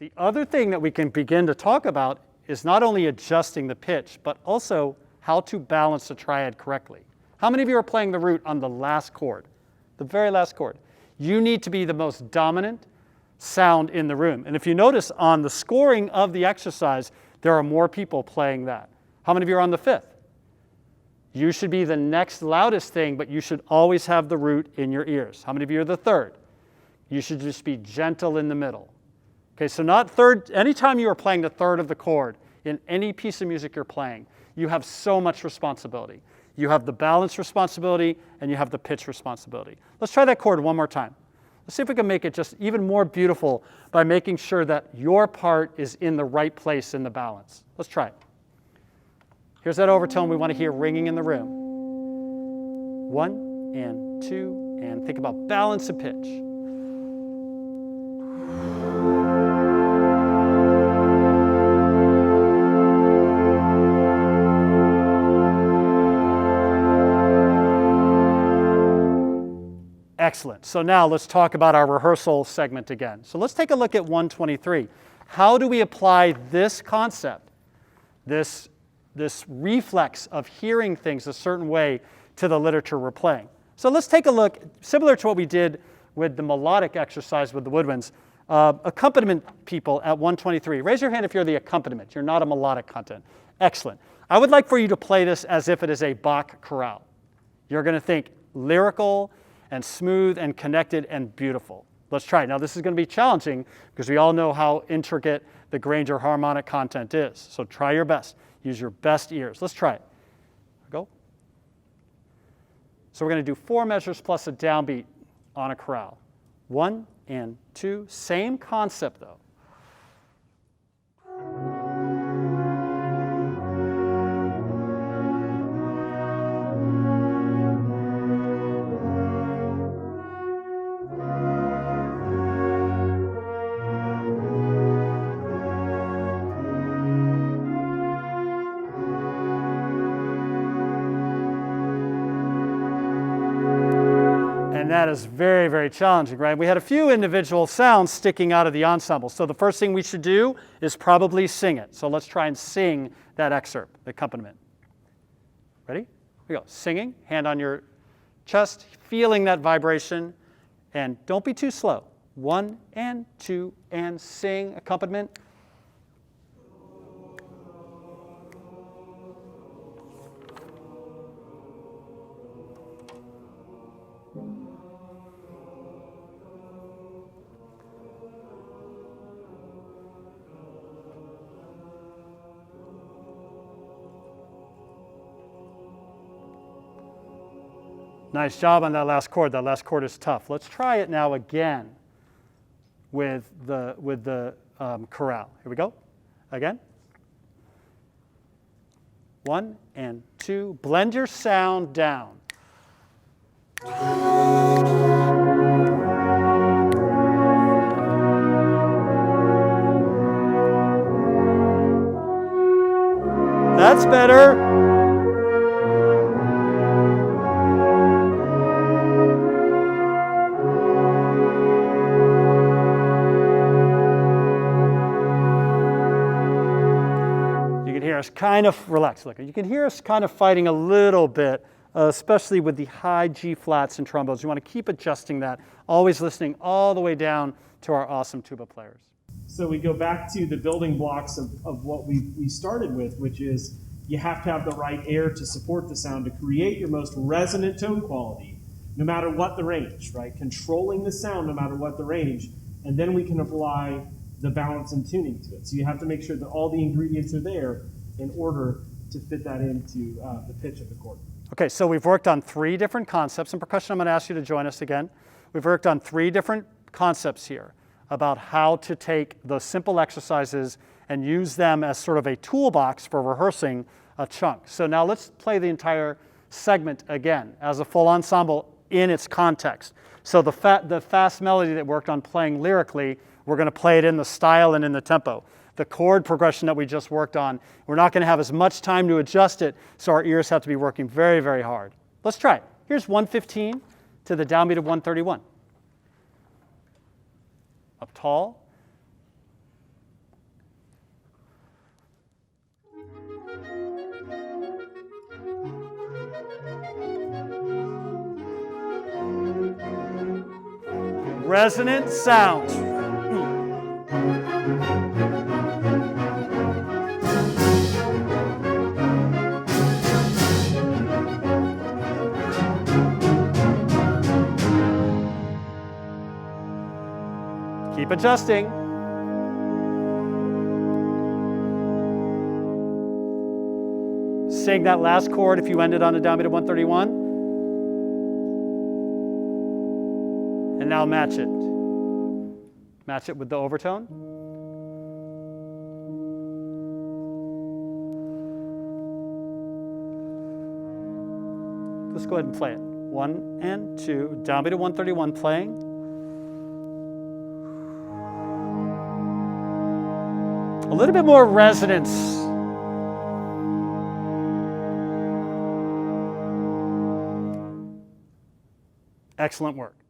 The other thing that we can begin to talk about is not only adjusting the pitch, but also how to balance the triad correctly. How many of you are playing the root on the last chord, the very last chord? You need to be the most dominant sound in the room. And if you notice on the scoring of the exercise, there are more people playing that. How many of you are on the fifth? You should be the next loudest thing, but you should always have the root in your ears. How many of you are the third? You should just be gentle in the middle. Okay, so not third. Anytime you are playing the third of the chord in any piece of music you're playing, you have so much responsibility. You have the balance responsibility and you have the pitch responsibility. Let's try that chord one more time. Let's see if we can make it just even more beautiful by making sure that your part is in the right place in the balance. Let's try it. Here's that overtone we want to hear ringing in the room. 1 and 2, and think about balance and pitch. Excellent. So now let's talk about our rehearsal segment again. So let's take a look at 123. How do we apply this concept, this reflex of hearing things a certain way to the literature we're playing? So let's take a look, similar to what we did with the melodic exercise with the woodwinds, accompaniment people at 123. Raise your hand if you're the accompaniment. You're not a melodic content. Excellent. I would like for you to play this as if it is a Bach chorale. You're going to think lyrical and smooth and connected and beautiful. Let's try it. Now this is going to be challenging because we all know how intricate the Granger harmonic content is. So try your best. Use your best ears. Let's try it. Go. So we're going to do 4 measures plus a downbeat on a chorale. 1 and 2. Same concept though. And that is very, very challenging, right? We had a few individual sounds sticking out of the ensemble. So the first thing we should do is probably sing it. So let's try and sing that excerpt, the accompaniment. Ready? Here we go. Singing, hand on your chest, feeling that vibration. And don't be too slow. 1 and 2 and sing accompaniment. Nice job on that last chord. That last chord is tough. Let's try it now again with the chorale. Here we go. Again. 1 and 2. Blend your sound down. That's better. Kind of relaxed. Look, you can hear us kind of fighting a little bit, especially with the high G flats and trombones. You want to keep adjusting that, always listening all the way down to our awesome tuba players. So we go back to the building blocks of what we started with, which is you have to have the right air to support the sound to create your most resonant tone quality, no matter what the range, right? Controlling the sound no matter what the range, and then we can apply the balance and tuning to it. So you have to make sure that all the ingredients are there in order to fit that into the pitch of the chord. Okay, so we've worked on 3 different concepts. In percussion, I'm going to ask you to join us again. We've worked on 3 different concepts here about how to take those simple exercises and use them as sort of a toolbox for rehearsing a chunk. So now let's play the entire segment again as a full ensemble in its context. So the fast melody that worked on playing lyrically, we're going to play it in the style and in the tempo. The chord progression that we just worked on, we're not going to have as much time to adjust it, so our ears have to be working very, very hard. Let's try it. Here's 115 to the downbeat of 131. Up tall, Resonant sounds. Keep adjusting. Sing that last chord if you ended on a downbeat of 131. And now match it. Match it with the overtone. Let's go ahead and play it. 1 and 2, downbeat of 131 playing. A little bit more resonance. Excellent work.